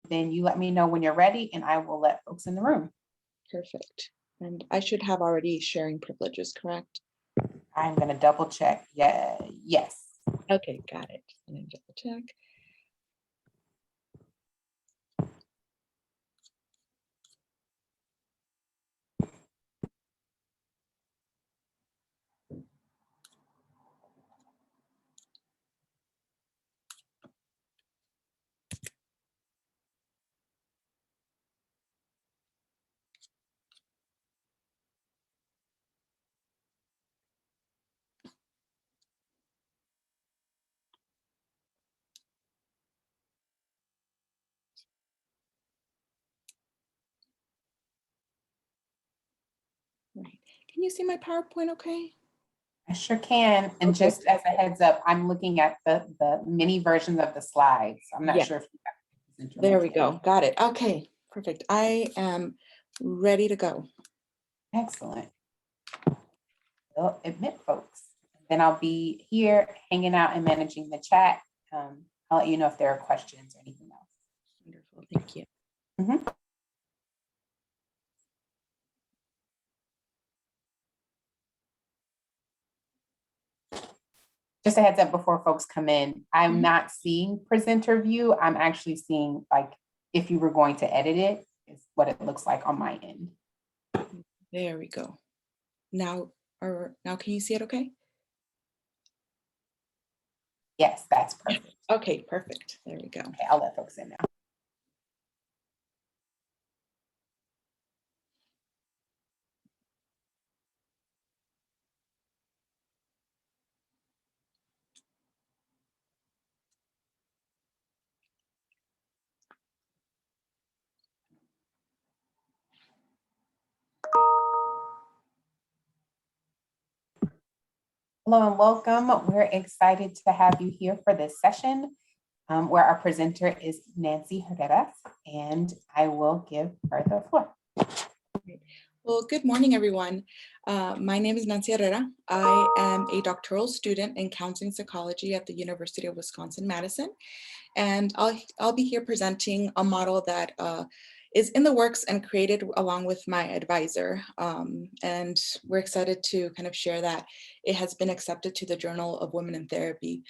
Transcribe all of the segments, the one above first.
then you let me know when you're ready and I will let folks in the room. Perfect. And I should have already sharing privileges, correct? I'm going to double check. Yeah, yes. Okay, got it. Let me double check. Right. Can you see my PowerPoint okay? I sure can. And Okay. just as a heads up, I'm looking at the mini versions of the slides. I'm not sure if you got this There we go. Got it. Okay, perfect. I am ready to go. Excellent. They'll admit folks. Then I'll be here hanging out and managing the chat. I'll let you know if there are questions or anything else. Wonderful. Thank you. Mm-hmm. Just a heads up before folks come in, I'm not seeing presenter view. I'm actually seeing like if you were going to edit it, is what it looks like on my end. There we go. Now can you see it okay? Yes, that's perfect. Okay, perfect. There we go. Okay, I'll let folks in now. Hello and welcome. We're excited to have you here for this session where our presenter is Nancy Herrera, and I will give her the floor. Well, good morning, everyone. My name is Nancy Herrera. I am a doctoral student in counseling psychology at the University of Wisconsin-Madison, and I'll be here presenting a model that is in the works and created along with my advisor. And we're excited to kind of share that it has been accepted to the Journal of Women in Therapy.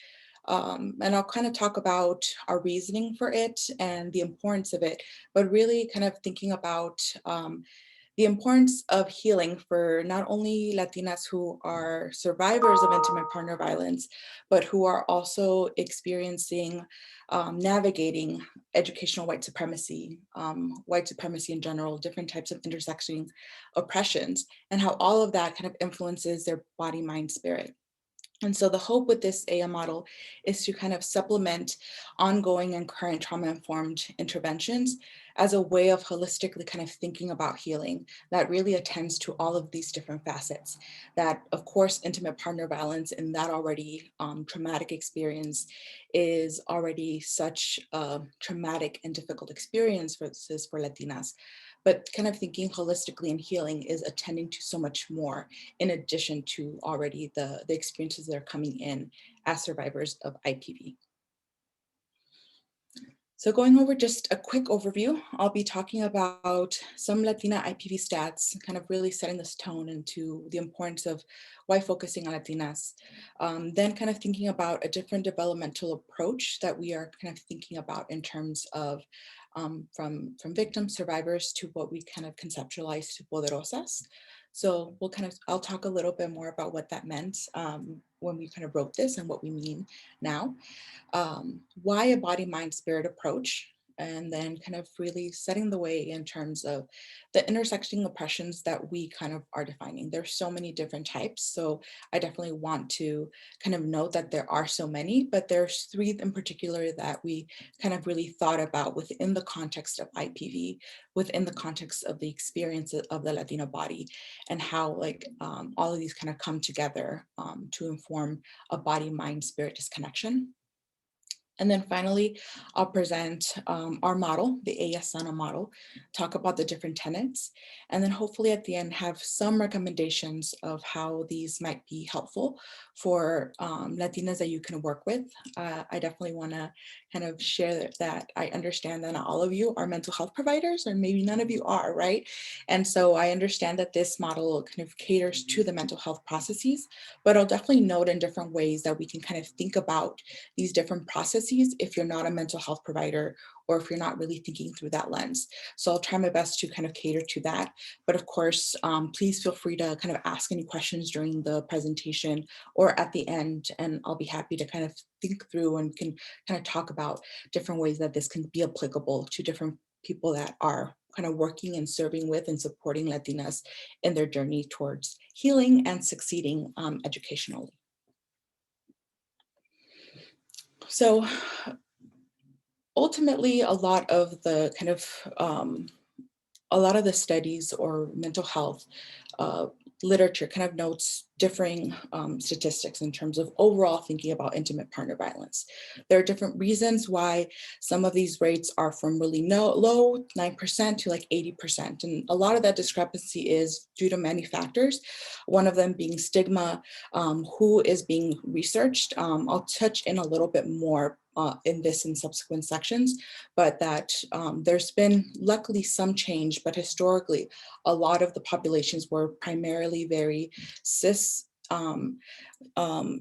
And I'll kind of talk about our reasoning for it and the importance of it, but really kind of thinking about the importance of healing for not only Latinas who are survivors of intimate partner violence, but who are also experiencing, navigating educational white supremacy in general, different types of intersecting oppressions, and how all of that kind of influences their body, mind, spirit. And so the hope with this AM model is to kind of supplement ongoing and current trauma-informed interventions as a way of holistically kind of thinking about healing that really attends to all of these different facets. That, of course, intimate partner violence and that already traumatic experience is already such a traumatic and difficult experience for Latinas. But kind of thinking holistically and healing is attending to so much more in addition to already the experiences that are coming in as survivors of IPV. So going over just a quick overview, I'll be talking about some Latina IPV stats, kind of really setting this tone into the importance of why focusing on Latinas. Then kind of thinking about a different developmental approach that we are kind of thinking about in terms of from victims, survivors, to what we kind of conceptualize to poderosas. So I'll talk a little bit more about what that meant when we kind of wrote this and what we mean now. Why a body, mind, spirit approach, and then kind of really setting the way in terms of the intersecting oppressions that we kind of are defining. There's so many different types, so I definitely want to kind of note that there are so many, but there's three in particular that we kind of really thought about within the context of IPV, within the context of the experiences of the Latino body, and how all of these kind of come together to inform a body, mind, spirit disconnection. And then finally, I'll present our model, the ASANA model, talk about the different tenets, and then hopefully at the end have some recommendations of how these might be helpful for Latinas that you can work with. I definitely want to kind of share that I understand that not all of you are mental health providers, or maybe none of you are, right? And so I understand that this model kind of caters to the mental health processes, but I'll definitely note in different ways that we can kind of think about these different processes if you're not a mental health provider or if you're not really thinking through that lens. So I'll try my best to kind of cater to that. But of course, please feel free to kind of ask any questions during the presentation or at the end, and I'll be happy to kind of think through and can kind of talk about different ways that this can be applicable to different people that are kind of working and serving with and supporting Latinas in their journey towards healing and succeeding educationally. So ultimately, a lot of the studies or mental health literature kind of notes differing statistics in terms of overall thinking about intimate partner violence. There are different reasons why some of these rates are from really low, 9% to like 80%. And a lot of that discrepancy is due to many factors, one of them being stigma, who is being researched. I'll touch in a little bit more in this in subsequent sections, but that there's been luckily some change, but historically, a lot of the populations were primarily very cis,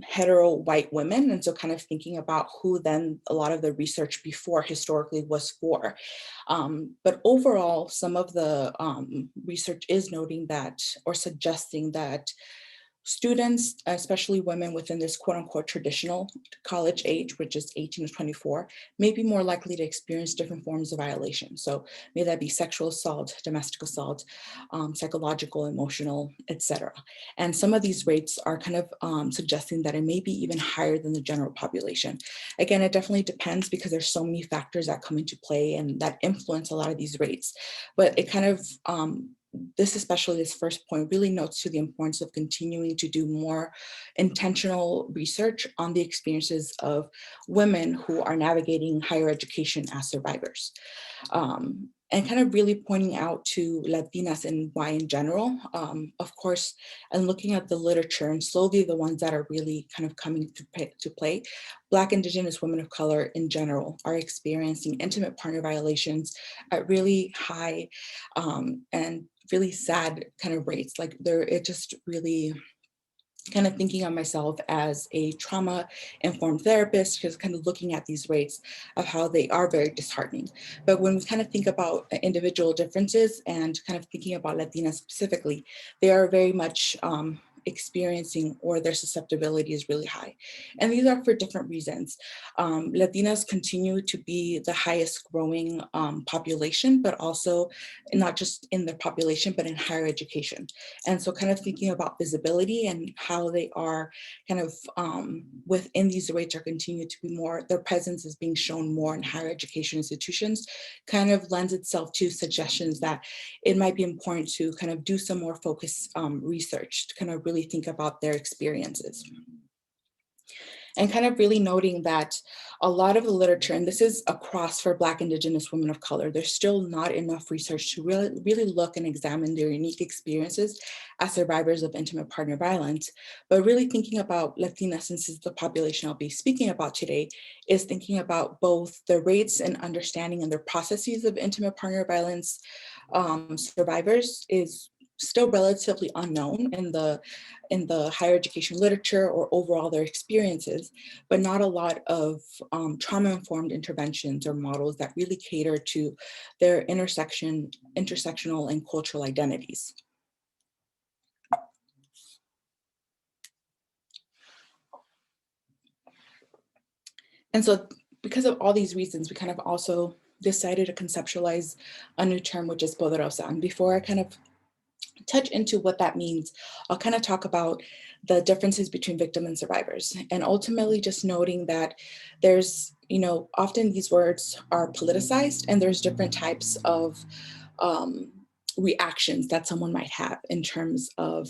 hetero white women. And so kind of thinking about who then a lot of the research before historically was for. But overall, some of the research is noting that or suggesting that students, especially women within this quote unquote traditional college age, which is 18 to 24, may be more likely to experience different forms of violation. So may that be sexual assault, domestic assault, psychological, emotional, etc. And some of these rates are kind of suggesting that it may be even higher than the general population. Again, it definitely depends because there's so many factors that come into play and that influence a lot of these rates. But it kind of, especially this first point, really notes to the importance of continuing to do more intentional research on the experiences of women who are navigating higher education as survivors. And kind of really pointing out to Latinas and why in general, of course, and looking at the literature and slowly the ones that are really kind of coming to play, Black, Indigenous women of color in general are experiencing intimate partner violations at really high and really sad kind of rates. Like it just really kind of thinking of myself as a trauma-informed therapist, just kind of looking at these rates of how they are very disheartening. But when we kind of think about individual differences and kind of thinking about Latinas specifically, they are very much experiencing or their susceptibility is really high. And these are for different reasons. Latinas continue to be the highest growing population, but also not just in their population, but in higher education. And so kind of thinking about visibility and how they are kind of within these rates are continuing to be more, their presence is being shown more in higher education institutions, kind of lends itself to suggestions that it might be important to kind of do some more focused research to kind of really think about their experiences. And kind of really noting that a lot of the literature, and this is across for Black, Indigenous women of color, there's still not enough research to really look and examine their unique experiences as survivors of intimate partner violence. But really thinking about Latinas, since it's the population I'll be speaking about today, is thinking about both the rates and understanding and their processes of intimate partner violence survivors is still relatively unknown in the higher education literature or overall their experiences, but not a lot of trauma-informed interventions or models that really cater to their intersectional and cultural identities. And so because of all these reasons, we kind of also decided to conceptualize a new term, which is poderosa. And before I kind of touch into what that means, I'll kind of talk about the differences between victim and survivors. And ultimately just noting that there's, often these words are politicized and there's different types of reactions that someone might have in terms of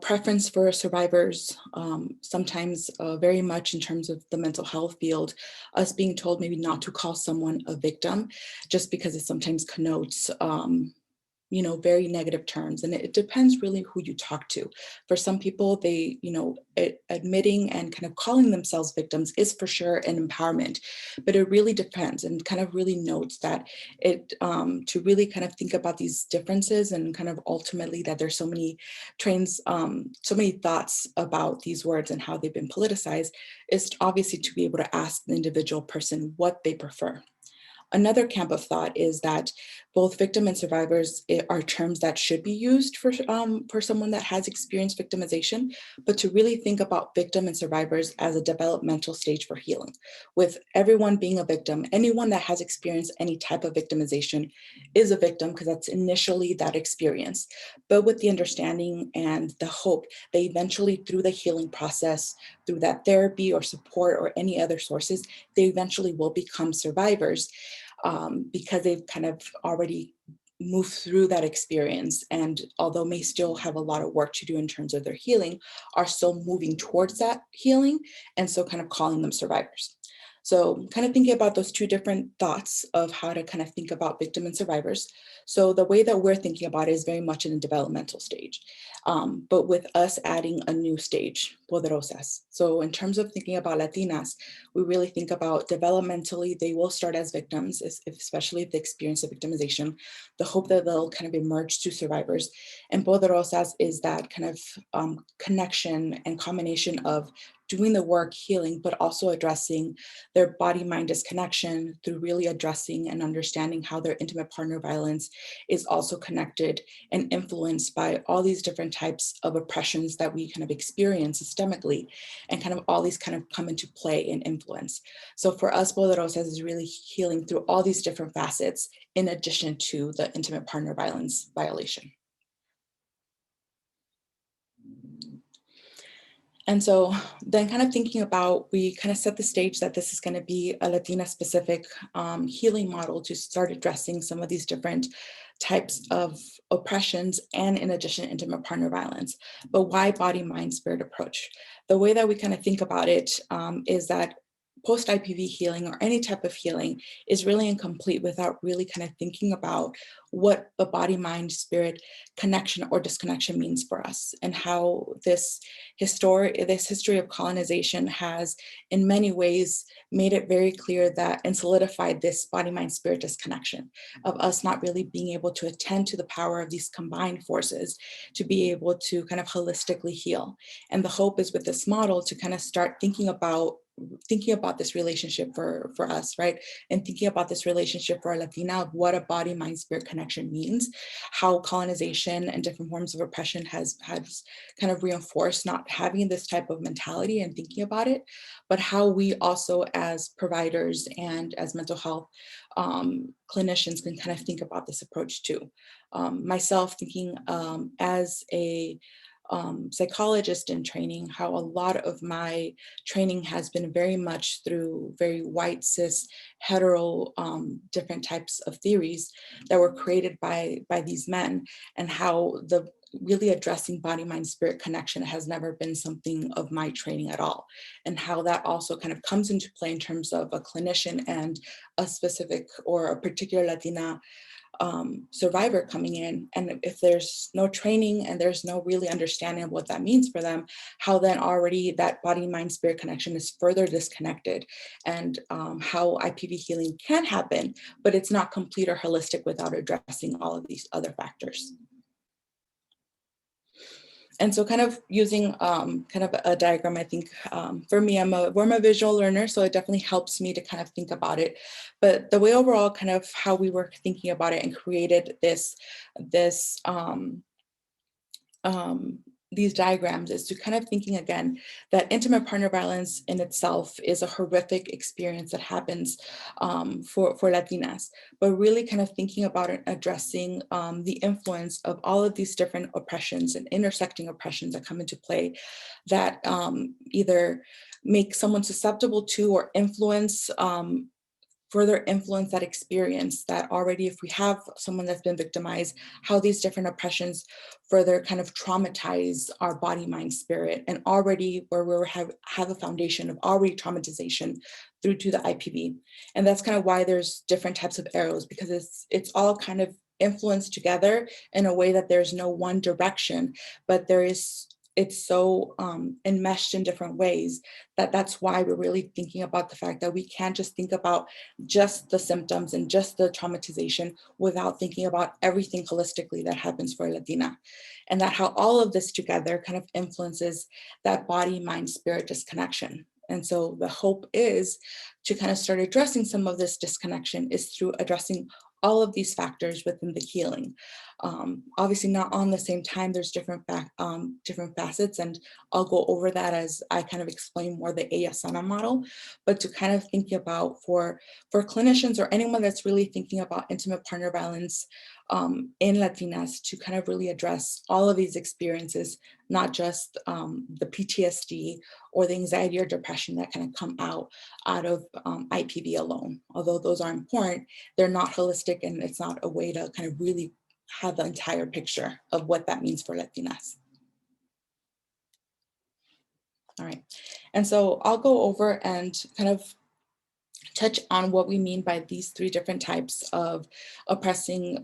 preference for survivors, sometimes very much in terms of the mental health field, us being told maybe not to call someone a victim just because it sometimes connotes very negative terms. And it depends really who you talk to. For some people, they, admitting and kind of calling themselves victims is for sure an empowerment, but it really depends, and kind of really notes that to really kind of think about these differences, and kind of ultimately that there's so many so many thoughts about these words and how they've been politicized, is obviously to be able to ask the individual person what they prefer. Another camp of thought is that both victim and survivors are terms that should be used for someone that has experienced victimization, but to really think about victim and survivors as a developmental stage for healing. With everyone being a victim, anyone that has experienced any type of victimization is a victim because that's initially that experience, but with the understanding and the hope that eventually through the healing process, through that therapy or support or any other sources, they eventually will become survivors. Because they've kind of already moved through that experience, and although may still have a lot of work to do in terms of their healing, are still moving towards that healing, and so kind of calling them survivors. So kind of thinking about those two different thoughts of how to kind of think about victim and survivors. So the way that we're thinking about it is very much in a developmental stage, but with us adding a new stage, poderosas. So in terms of thinking about Latinas, we really think about developmentally, they will start as victims, especially if they experience a victimization, the hope that they'll kind of emerge to survivors. And poderosas is that kind of connection and combination of doing the work, healing, but also addressing their body-mind disconnection through really addressing and understanding how their intimate partner violence is also connected and influenced by all these different types of oppressions that we kind of experience systemically, and kind of all these kind of come into play and influence. So for us, Poderosas is really healing through all these different facets in addition to the intimate partner violence violation. And so then kind of thinking about, we kind of set the stage that this is going to be a Latina specific healing model to start addressing some of these different types of oppressions, and in addition, intimate partner violence. But why body, mind, spirit approach? The way that we kind of think about it is that post-IPV healing or any type of healing is really incomplete without really kind of thinking about what a body, mind, spirit connection or disconnection means for us, and how this history of colonization has in many ways made it very clear that, and solidified this body, mind, spirit disconnection of us not really being able to attend to the power of these combined forces to be able to kind of holistically heal. And the hope is with this model to kind of start thinking about this relationship for us, right? And thinking about this relationship for a Latina of what a body, mind, spirit connection means, how colonization and different forms of oppression has kind of reinforced not having this type of mentality and thinking about it, but how we also as providers and as mental health clinicians can kind of think about this approach too. Myself thinking as a psychologist in training, how a lot of my training has been very much through very white, cis, hetero, different types of theories that were created by these men, and how the really addressing body, mind, spirit connection has never been something of my training at all. And how that also kind of comes into play in terms of a clinician and a specific or a particular Latina survivor coming in, and if there's no training and there's no really understanding of what that means for them, how then already that body, mind, spirit connection is further disconnected, and how IPV healing can happen, but it's not complete or holistic without addressing all of these other factors. And so kind of using kind of a diagram, I think for me, I'm a visual learner, so it definitely helps me to kind of think about it. But the way overall kind of how we were thinking about it and created these diagrams is to kind of thinking again that intimate partner violence in itself is a horrific experience that happens for Latinas, but really kind of thinking about it, addressing the influence of all of these different oppressions and intersecting oppressions that come into play that either make someone susceptible to or influence further influence that experience that already, if we have someone that's been victimized, how these different oppressions further kind of traumatize our body, mind, spirit, and already where we have a foundation of already traumatization through to the IPV. And that's kind of why there's different types of arrows, because it's all kind of influenced together in a way that there's no one direction, but it's so enmeshed in different ways that's why we're really thinking about the fact that we can't just think about just the symptoms and just the traumatization without thinking about everything holistically that happens for Latina, and that how all of this together kind of influences that body, mind, spirit disconnection. And so the hope is to kind of start addressing some of this disconnection is through addressing all of these factors within the healing. Obviously not on the same time, there's different facets, and I'll go over that as I kind of explain more the Ella Sana model, but to kind of think about for clinicians or anyone that's really thinking about intimate partner violence in Latinas, to kind of really address all of these experiences, not just the PTSD or the anxiety or depression that kind of come out of IPV alone. Although those are important, they're not holistic, and it's not a way to kind of really have the entire picture of what that means for Latinas. All right, and so I'll go over and kind of touch on what we mean by these three different types of oppressing,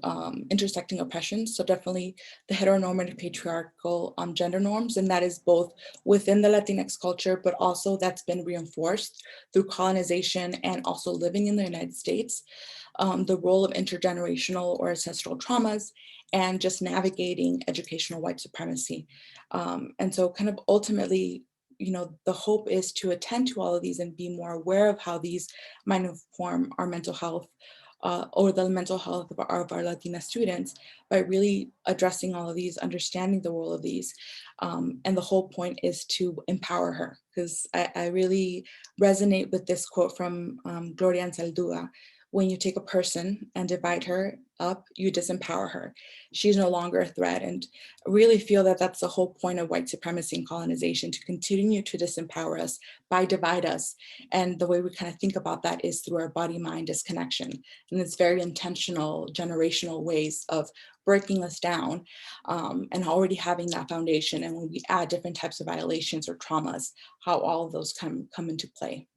intersecting oppressions. So definitely the heteronormative patriarchal gender norms, and that is both within the Latinx culture, but also that's been reinforced through colonization and also living in the United States. The role of intergenerational or ancestral traumas, and just navigating educational white supremacy. And so kind of ultimately, the hope is to attend to all of these and be more aware of how these might inform our mental health or the mental health of our Latina students by really addressing all of these, understanding the role of these. And the whole point is to empower her, because I really resonate with this quote from Gloria Anzaldúa. When you take a person and divide her up, you disempower her. She's no longer a threat. And I really feel that that's the whole point of white supremacy and colonization, to continue to disempower us by divide us. And the way we kind of think about that is through our body-mind disconnection. And it's very intentional, generational ways of breaking us down and already having that foundation. And when we add different types of violations or traumas, how all of those come into play.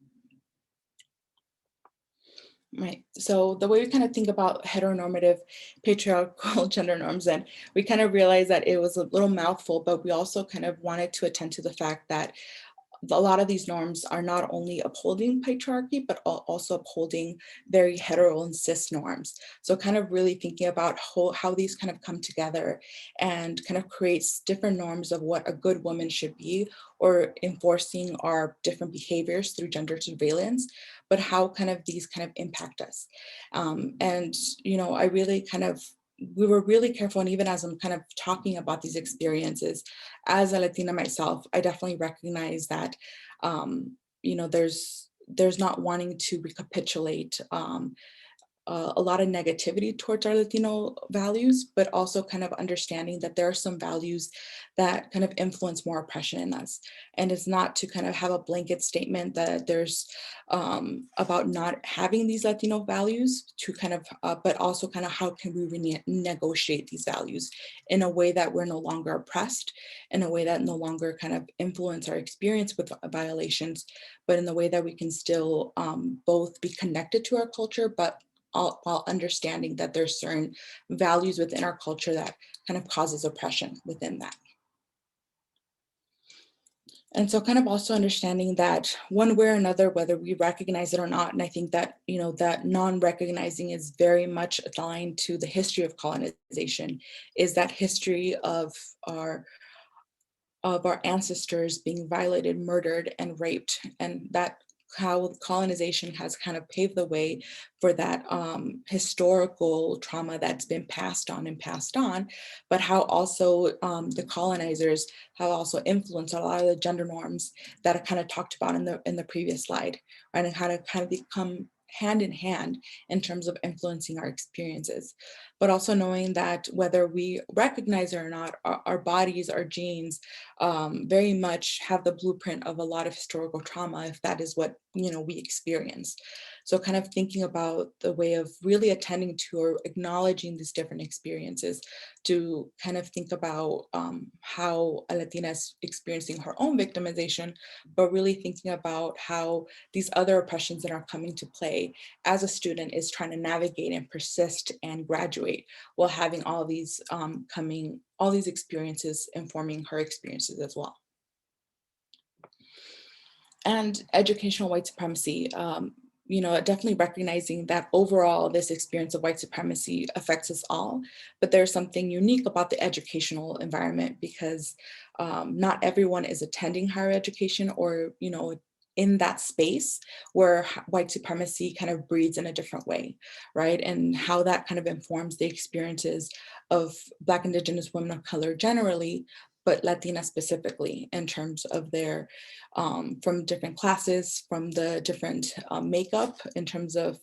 Right. So the way we kind of think about heteronormative patriarchal gender norms, and we kind of realized that it was a little mouthful, but we also kind of wanted to attend to the fact that a lot of these norms are not only upholding patriarchy, but also upholding very hetero and cis norms. So kind of really thinking about how these kind of come together and kind of creates different norms of what a good woman should be, or enforcing our different behaviors through gender surveillance, but how kind of these kind of impact us. And, I really kind of, we were really careful, and even as I'm kind of talking about these experiences, as a Latina myself, I definitely recognize that, there's not wanting to recapitulate a lot of negativity towards our Latino values, but also kind of understanding that there are some values that kind of influence more oppression in us. And it's not to kind of have a blanket statement that there's about not having these Latino values, to kind of, but also kind of how can we negotiate these values in a way that we're no longer oppressed, in a way that no longer kind of influence our experience with violations, but in the way that we can still both be connected to our culture, but while understanding that there's certain values within our culture that kind of causes oppression within that. And so kind of also understanding that one way or another, whether we recognize it or not, and I think that, that non-recognizing is very much aligned to the history of colonization, is that history of our ancestors being violated, murdered, and raped, and that how colonization has kind of paved the way for that historical trauma that's been passed on, but how also the colonizers have also influenced a lot of the gender norms that I kind of talked about in the previous slide, right? And how to kind of become hand in hand in terms of influencing our experiences, but also knowing that whether we recognize it or not, our bodies, our genes very much have the blueprint of a lot of historical trauma, if that is what we experience. So kind of thinking about the way of really attending to or acknowledging these different experiences to kind of think about how a Latina is experiencing her own victimization, but really thinking about how these other oppressions that are coming to play as a student is trying to navigate and persist and graduate while having all these all these experiences informing her experiences as well. And educational white supremacy, definitely recognizing that overall this experience of white supremacy affects us all, but there's something unique about the educational environment because not everyone is attending higher education or, in that space where white supremacy kind of breeds in a different way, right? And how that kind of informs the experiences of Black, Indigenous women of color generally, but Latina specifically in terms of their, from different classes, from the different makeup in terms of,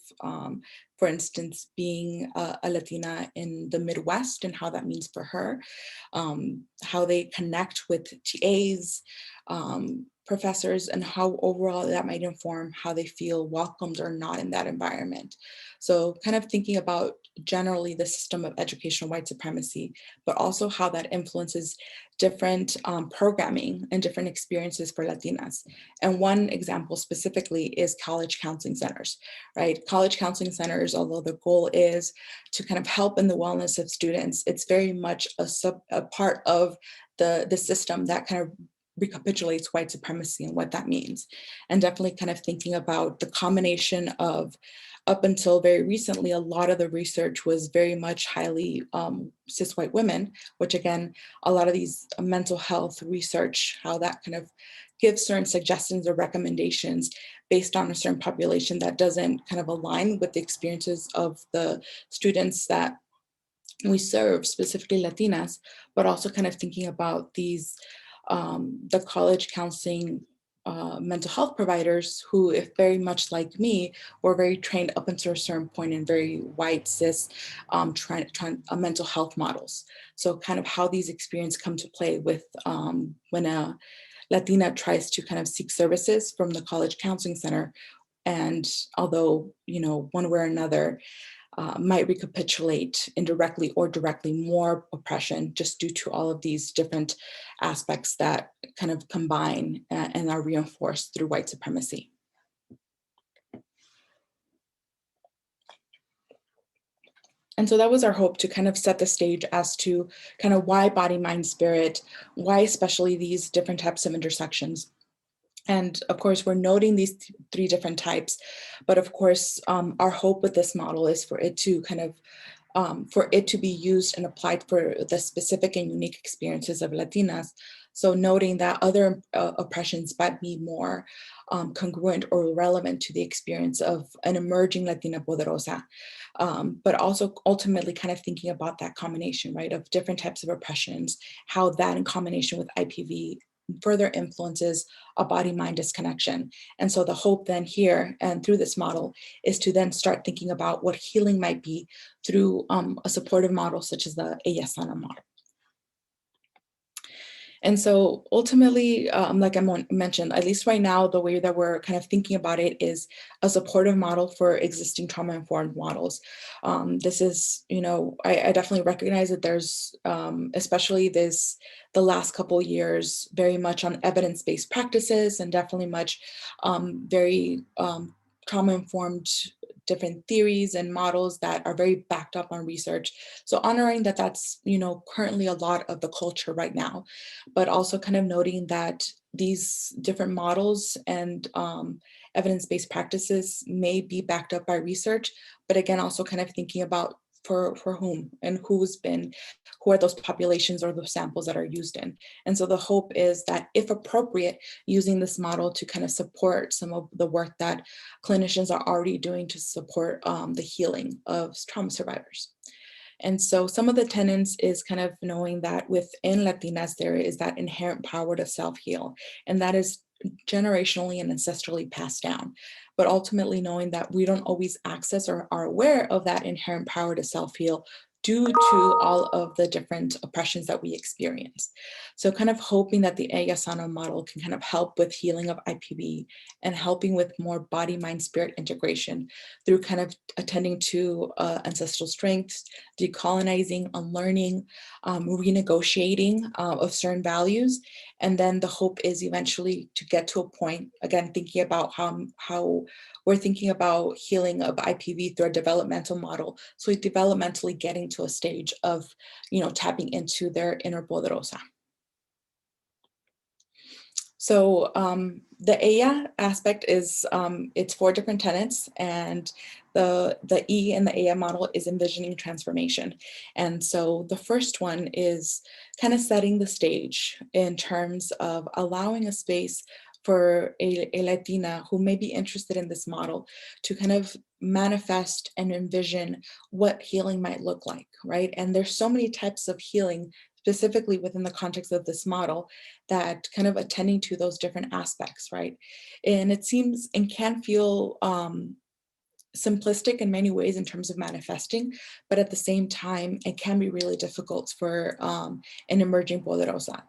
for instance, being a Latina in the Midwest and how that means for her, how they connect with TAs, professors, and how overall that might inform how they feel welcomed or not in that environment. So kind of thinking about generally the system of educational white supremacy, but also how that influences different programming and different experiences for Latinas. And one example specifically is college counseling centers, right? College counseling centers, although the goal is to kind of help in the wellness of students, it's very much a part of the system that kind of recapitulates white supremacy and what that means. And definitely kind of thinking about the combination of, up until very recently, a lot of the research was very much highly cis white women, which again, a lot of these mental health research, how that kind of gives certain suggestions or recommendations based on a certain population that doesn't kind of align with the experiences of the students that we serve, specifically Latinas, but also kind of thinking about these, the college counseling mental health providers who, if very much like me, were very trained up until a certain point in very white, cis, mental health models. So kind of how these experiences come to play with when a Latina tries to kind of seek services from the college counseling center. And although, one way or another, might recapitulate indirectly or directly more oppression just due to all of these different aspects that kind of combine and are reinforced through white supremacy. And so that was our hope, to kind of set the stage as to kind of why body, mind, spirit, why especially these different types of intersections. And of course, we're noting these three different types, but of course, our hope with this model is for it to kind of, for it to be used and applied for the specific and unique experiences of Latinas. So noting that other oppressions might be more congruent or relevant to the experience of an emerging Latina poderosa, but also ultimately kind of thinking about that combination, right, of different types of oppressions, how that in combination with IPV further influences a body-mind disconnection. And so the hope then here and through this model is to then start thinking about what healing might be through a supportive model such as the Ella Sana model. And so ultimately, like I mentioned, at least right now, the way that we're kind of thinking about it is a supportive model for existing trauma-informed models. This is, I definitely recognize that there's, especially the last couple of years, very much on evidence-based practices and definitely much very trauma-informed different theories and models that are very backed up on research. So honoring that that's, currently a lot of the culture right now, but also kind of noting that these different models and evidence-based practices may be backed up by research, but again, also kind of thinking about for whom and who are those populations or the samples that are used in. And so the hope is that if appropriate, using this model to kind of support some of the work that clinicians are already doing to support the healing of trauma survivors. And so some of the tenets is kind of knowing that within Latinas, there is that inherent power to self-heal, and that is generationally and ancestrally passed down. But ultimately knowing that we don't always access or are aware of that inherent power to self-heal due to all of the different oppressions that we experience. So kind of hoping that the Ella Sana model can kind of help with healing of IPV and helping with more body, mind, spirit integration through kind of attending to ancestral strengths, decolonizing, unlearning, renegotiating of certain values. And then the hope is eventually to get to a point, again, thinking about how we're thinking about healing of IPV through a developmental model. So developmentally getting to a stage of, tapping into their inner poderosa. So the Ella aspect is, it's 4 different tenets, and the E in the Ella model is envisioning transformation. And so the first one is kind of setting the stage in terms of allowing a space for a Latina who may be interested in this model to kind of manifest and envision what healing might look like, right? And there's so many types of healing specifically within the context of this model that kind of attending to those different aspects, right? And it seems and can feel simplistic in many ways in terms of manifesting, but at the same time, it can be really difficult for an emerging poderosa,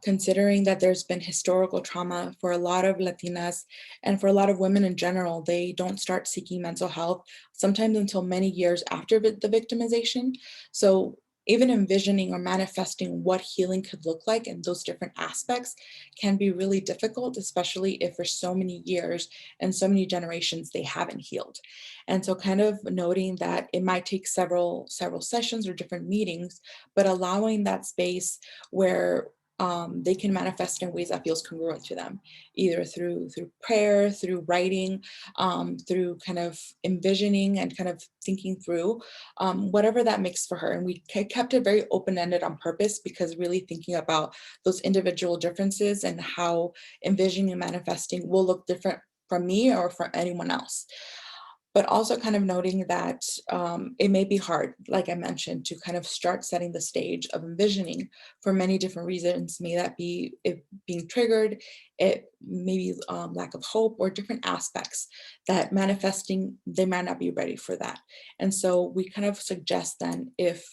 considering that there's been historical trauma for a lot of Latinas and for a lot of women in general. They don't start seeking mental health sometimes until many years after the victimization. So even envisioning or manifesting what healing could look like in those different aspects can be really difficult, especially if for so many years and so many generations they haven't healed. And so kind of noting that it might take several sessions or different meetings, but allowing that space where they can manifest in ways that feels congruent to them, either through prayer, through writing, through kind of envisioning and kind of thinking through whatever that makes for her. And we kept it very open-ended on purpose, because really thinking about those individual differences and how envisioning and manifesting will look different from me or for anyone else. But also kind of noting that it may be hard, like I mentioned, to kind of start setting the stage of envisioning for many different reasons. May that be it being triggered, it may be lack of hope, or different aspects that manifesting, they might not be ready for that. And so we kind of suggest then, if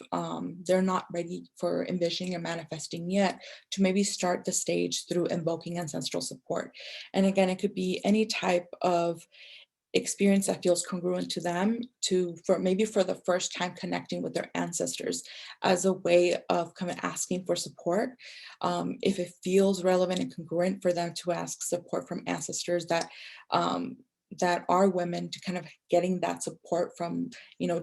they're not ready for envisioning and manifesting yet, to maybe start the stage through invoking ancestral support. And again, it could be any type of experience that feels congruent to them, for the first time connecting with their ancestors as a way of kind of asking for support. If it feels relevant and congruent for them to ask support from ancestors that are women, to kind of getting that support from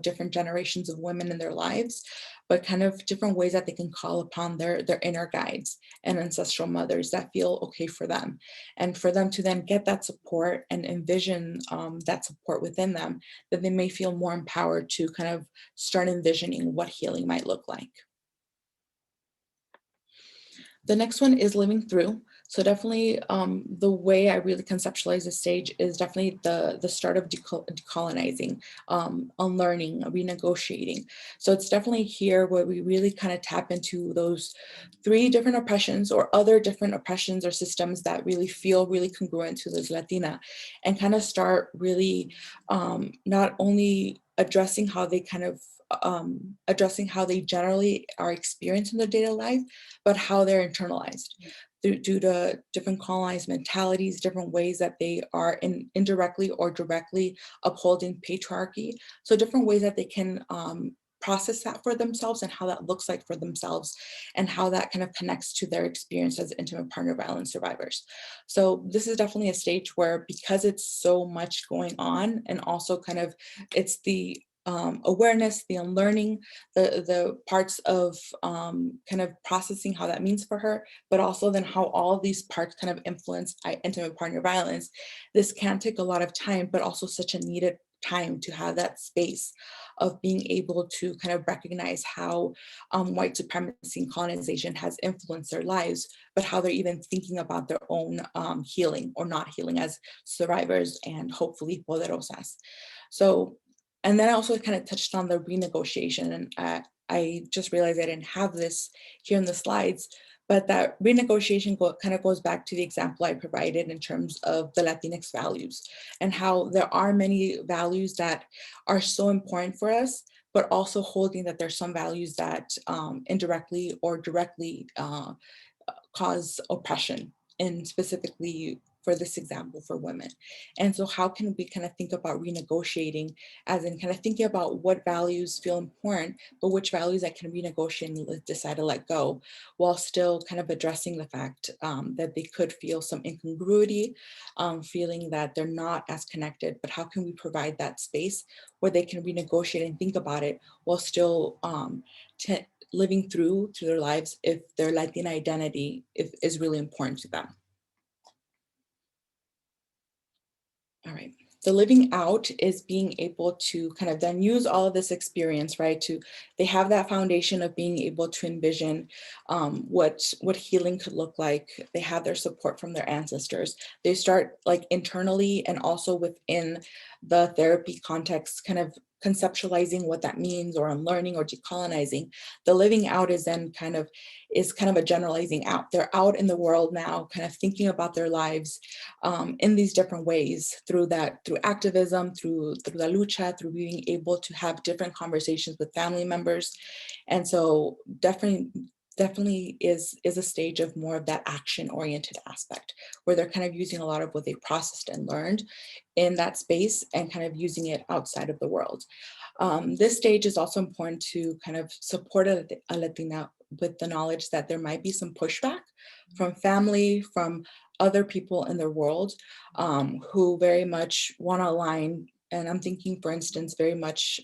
different generations of women in their lives, but kind of different ways that they can call upon their inner guides and ancestral mothers that feel okay for them, and for them to then get that support and envision that support within them, that they may feel more empowered to kind of start envisioning what healing might look like. The next one is living through. So definitely the way I really conceptualize the stage is definitely the start of decolonizing, unlearning, renegotiating. So it's definitely here where we really kind of tap into those 3 different oppressions or other different oppressions or systems that really feel really congruent to this Latina, and kind of start really not only addressing how they kind of addressing how they generally are experienced in their daily life, but how they're internalized due to different colonized mentalities, different ways that they are indirectly or directly upholding patriarchy. So different ways that they can process that for themselves, and how that looks like for themselves, and how that kind of connects to their experience as intimate partner violence survivors. So this is definitely a stage where, because it's so much going on, and also kind of it's the awareness, the unlearning, the parts of kind of processing how that means for her, but also then how all of these parts kind of influence intimate partner violence. This can take a lot of time, but also such a needed time to have that space of being able to kind of recognize how white supremacy and colonization has influenced their lives, but how they're even thinking about their own healing or not healing as survivors and hopefully poderosas. So, and then I also kind of touched on the renegotiation, and I just realized I didn't have this here in the slides, But that renegotiation kind of goes back to the example I provided in terms of the Latinx values and how there are many values that are so important for us, but also holding that there's some values that indirectly or directly cause oppression, and specifically for this example for women. And so how can we kind of think about renegotiating, as in kind of thinking about what values feel important, but which values I can renegotiate and decide to let go, while still kind of addressing the fact that they could feel some incongruity, feeling that they're not as connected, but how can we provide that space where they can renegotiate and think about it while still living through their lives if their Latina identity is really important to them. All right. The living out is being able to kind of then use all of this experience, right? They have that foundation of being able to envision what healing could look like. They have their support from their ancestors. They start like internally and also within the therapy context, kind of conceptualizing what that means, or unlearning or decolonizing. The living out is then kind of a generalizing out. They're out in the world now, kind of thinking about their lives in these different ways, through activism, through la lucha, through being able to have different conversations with family members. And so definitely is a stage of more of that action-oriented aspect, where they're kind of using a lot of what they processed and learned in that space and kind of using it outside of the world. This stage is also important to kind of support a Latina with the knowledge that there might be some pushback from family, from other people in their world who very much want to align. And I'm thinking, for instance, very much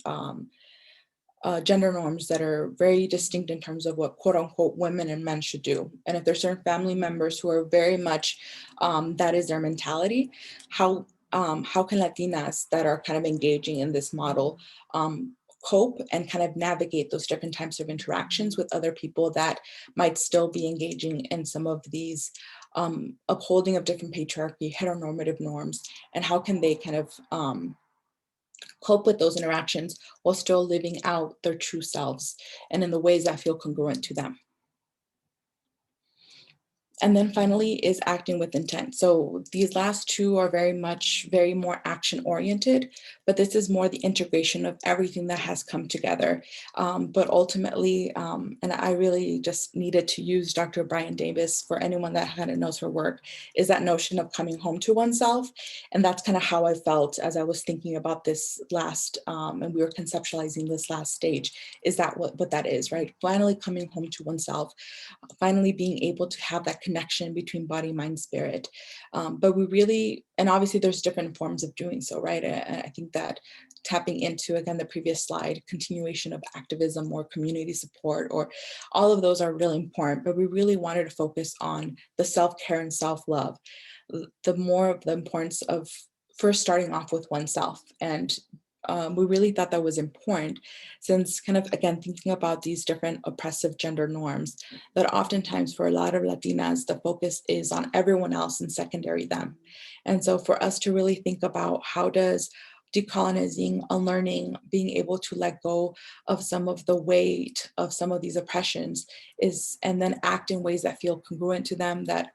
gender norms that are very distinct in terms of what quote unquote women and men should do. And if there's certain family members who are very much, that is their mentality, how can Latinas that are kind of engaging in this model cope and kind of navigate those different types of interactions with other people that might still be engaging in some of these upholding of different patriarchy, heteronormative norms, and how can they kind of cope with those interactions while still living out their true selves and in the ways that feel congruent to them. And then finally is acting with intent. So these last two are very more action oriented, but this is more the integration of everything that has come together. But ultimately, and I really just needed to use Dr. Brian Davis for anyone that kind of knows her work, is that notion of coming home to oneself. And that's kind of how I felt as I was thinking about this last, and we were conceptualizing this last stage, is that what that is, right? Finally coming home to oneself, finally being able to have that connection between body, mind, spirit. But we really, and obviously there's different forms of doing so, right? And I think that tapping into, again, the previous slide, continuation of activism or community support, or all of those are really important, but we really wanted to focus on the self-care and self-love, the more of the importance of first starting off with oneself. And we really thought that was important, since kind of, again, thinking about these different oppressive gender norms, that oftentimes for a lot of Latinas, the focus is on everyone else and secondary them. And so for us to really think about how does decolonizing, unlearning, being able to let go of some of the weight of some of these oppressions is, and then act in ways that feel congruent to them, that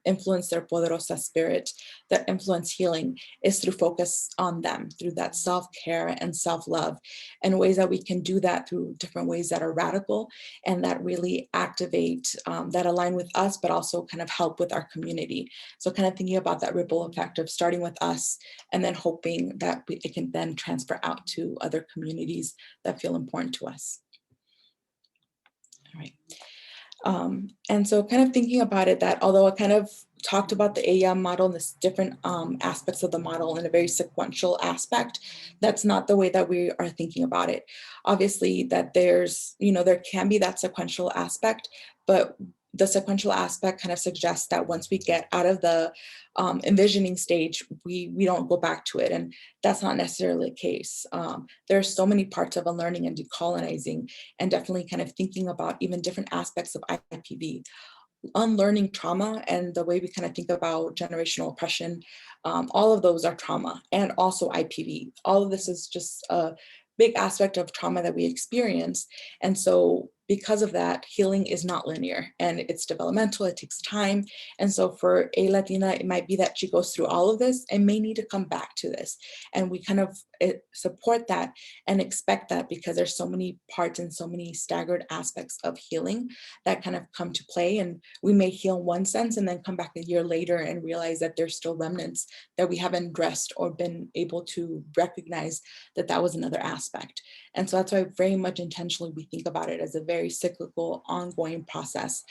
influence their poderosa spirit, that influence healing, is through focus on them, through that self-care and self-love, and ways that we can do that through different ways that are radical and that really activate, that align with us, but also kind of help with our community. So kind of thinking about that ripple effect of starting with us and then hoping that it can then transfer out to other communities that feel important to us. All right. And so kind of thinking about it, that although I kind of talked about the AEM model and this different aspects of the model in a very sequential aspect, that's not the way that we are thinking about it. Obviously that there's, there can be that sequential aspect, but the sequential aspect kind of suggests that once we get out of the envisioning stage, we don't go back to it. And that's not necessarily the case. There's so many parts of unlearning and decolonizing, and definitely kind of thinking about even different aspects of IPV. Unlearning trauma and the way we kind of think about generational oppression, all of those are trauma, and also IPV. All of this is just a big aspect of trauma that we experience. And so because of that, healing is not linear and it's developmental, it takes time. And so for a Latina, it might be that she goes through all of this and may need to come back to this. And we kind of support that and expect that, because there's so many parts and so many staggered aspects of healing that kind of come to play. And we may heal in one sense and then come back a year later and realize that there's still remnants that we haven't addressed or been able to recognize that that was another aspect. And so that's why very much intentionally we think about it as a very cyclical, ongoing process,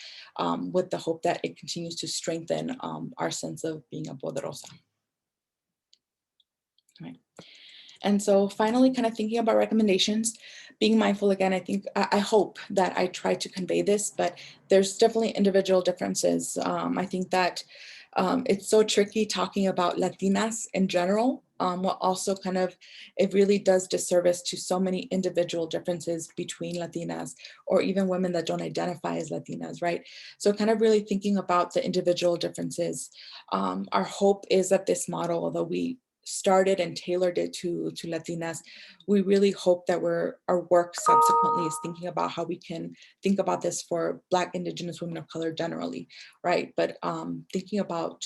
with the hope that it continues to strengthen our sense of being a poderosa. Right. And so finally, kind of thinking about recommendations, being mindful again, I hope that I try to convey this, but there's definitely individual differences. I think that it's so tricky talking about Latinas in general, while also kind of, it really does disservice to so many individual differences between Latinas or even women that don't identify as Latinas, right? So kind of really thinking about the individual differences. Our hope is that this model, although we started and tailored it to Latinas, we really hope that our work subsequently is thinking about how we can think about this for Black, Indigenous women of color generally, right? But thinking about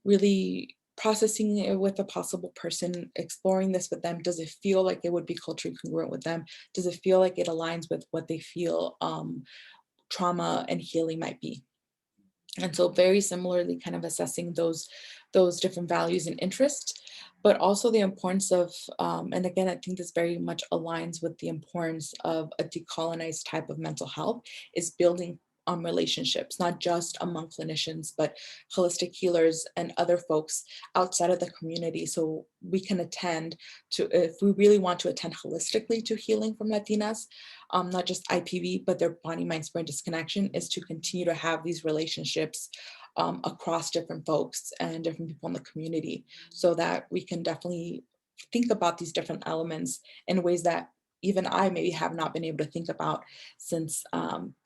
really processing it with a possible person, exploring this with them. Does it feel like it would be culturally congruent with them? Does it feel like it aligns with what they feel trauma and healing might be? And so very similarly kind of assessing those different values and interests, but also the importance of, and again, I think this very much aligns with the importance of a decolonized type of mental health, is building relationships, not just among clinicians, but holistic healers and other folks outside of the community. So we can attend to, if we really want to attend holistically to healing from Latinas, not just IPV, but their body, mind, spirit disconnection, is to continue to have these relationships across different folks and different people in the community, so that we can definitely think about these different elements in ways that even I maybe have not been able to think about, since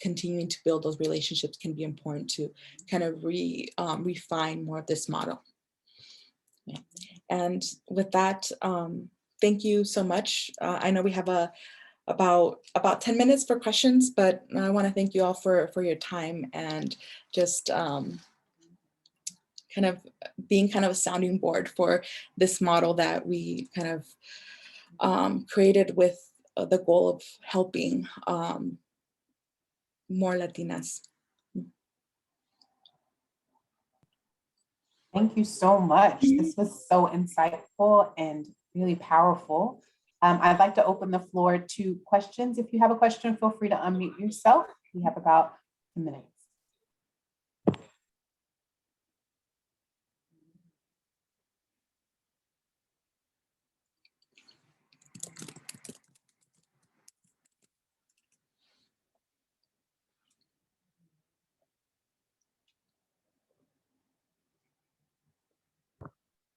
continuing to build those relationships can be important to kind of refine more of this model. Yeah. And with that, thank you so much. I know we have about 10 minutes for questions, but I want to thank you all for your time and just kind of being kind of a sounding board for this model that we kind of created with the goal of helping more Latinas. Thank you so much. This was so insightful and really powerful. I'd like to open the floor to questions. If you have a question, feel free to unmute yourself. We have about 10 minutes.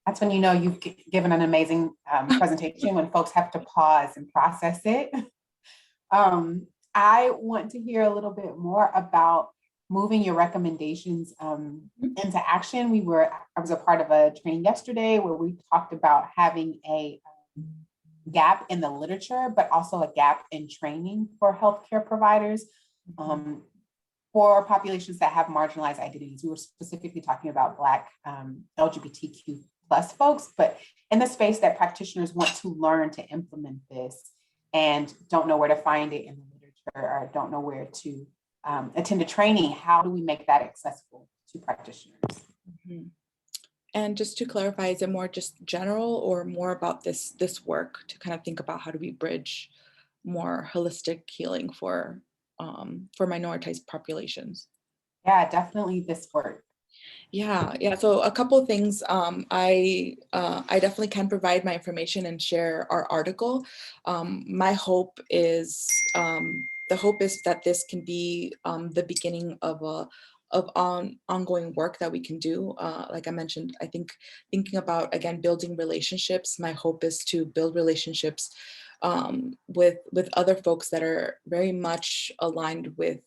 That's when you know you've given an amazing presentation, when folks have to pause and process it. I want to hear a little bit more about moving your recommendations into action. I was a part of a training yesterday where we talked about having a gap in the literature, but also a gap in training for healthcare providers for populations that have marginalized identities. We were specifically talking about Black LGBTQ plus folks, but in the space that practitioners want to learn to implement this and don't know where to find it in the literature or don't know where to attend a training, how do we make that accessible to practitioners? Mm-hmm. And just to clarify, is it more just general or more about this work to kind of think about how do we bridge more holistic healing for minoritized populations? Yeah, definitely this work. Yeah. So a couple of things. I definitely can provide my information and share our article. My hope is that this can be the beginning of ongoing work that we can do. Like I mentioned, I think thinking about, again, building relationships. My hope is to build relationships with other folks that are very much aligned with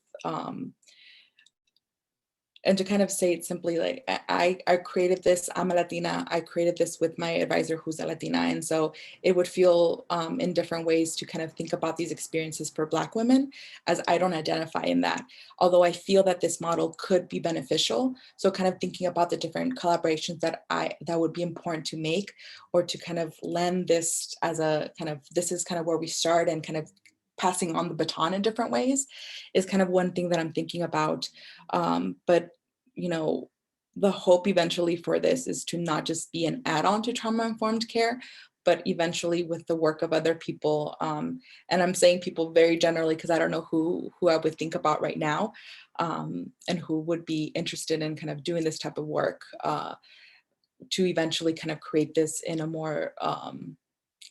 and to kind of say it simply, like, I created this, I'm a Latina, I created this with my advisor who's a Latina. And so it would feel in different ways to kind of think about these experiences for Black women, as I don't identify in that. Although I feel that this model could be beneficial. So kind of thinking about the different collaborations that would be important to make, or to kind of lend this as a kind of, this is kind of where we start, and kind of passing on the baton in different ways is kind of one thing that I'm thinking about. But, you know, the hope eventually for this is to not just be an add-on to trauma-informed care, but eventually with the work of other people. And I'm saying people very generally, because I don't know who I would think about right now, and who would be interested in kind of doing this type of work, to eventually kind of create this in a more,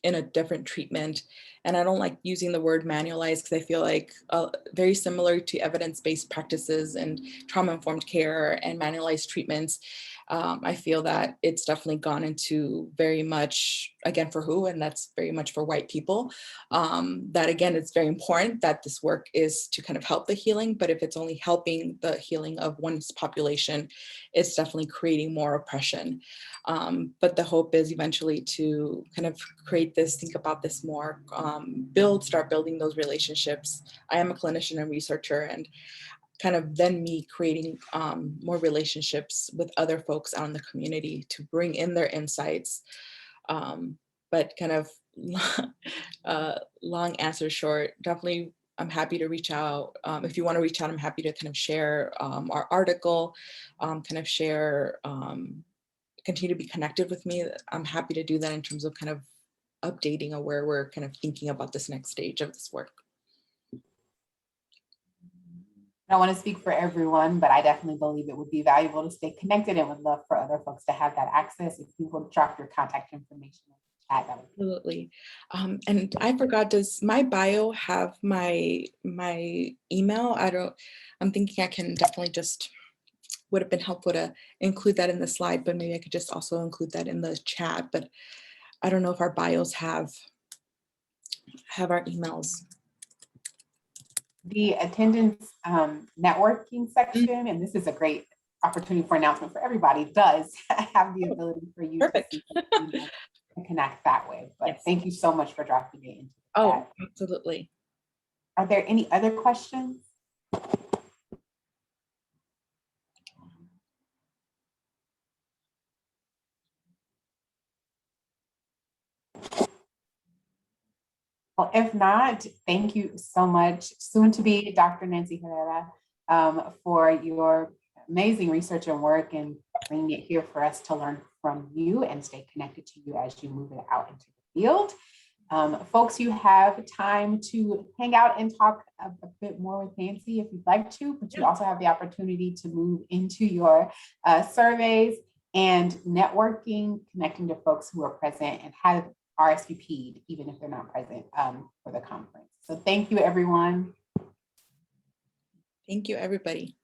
in a different treatment. And I don't like using the word manualized, because I feel like very similar to evidence-based practices and trauma-informed care and manualized treatments, I feel that it's definitely gone into very much, again, for who, and that's very much for white people. That again, it's very important that this work is to kind of help the healing, but if it's only helping the healing of one's population, it's definitely creating more oppression. But the hope is eventually to kind of create this, think about this more, start building those relationships. I am a clinician and researcher, and kind of then me creating more relationships with other folks out in the community to bring in their insights. But kind of long answer short, definitely I'm happy to reach out. If you want to reach out, I'm happy to kind of share our article, kind of share, continue to be connected with me. I'm happy to do that in terms of kind of updating on where we're kind of thinking about this next stage of this work. I don't want to speak for everyone, but I definitely believe it would be valuable to stay connected, and would love for other folks to have that access. If you will drop your contact information in the chat, that would be Absolutely. And I forgot, does my bio have my email? I'm thinking I can definitely just, would have been helpful to include that in the slide, but maybe I could just also include that in the chat. But I don't know if our bios have our emails. the attendance networking section, and this is a great opportunity for announcement for everybody, does have the ability for you Perfect. to connect that way. But Yes. Thank you so much for dropping it into the Oh, chat. absolutely. Are there any other questions? Well, if not, thank you so much, soon to be Dr. Nancy Herrera, for your amazing research and work, and bringing it here for us to learn from you and stay connected to you as you move it out into the field. Folks, you have time to hang out and talk a bit more with Nancy if you'd like to, but you also have the opportunity to move into your surveys and networking, connecting to folks who are present and have RSVP'd, even if they're not present for the conference. So thank you, everyone. Thank you, everybody.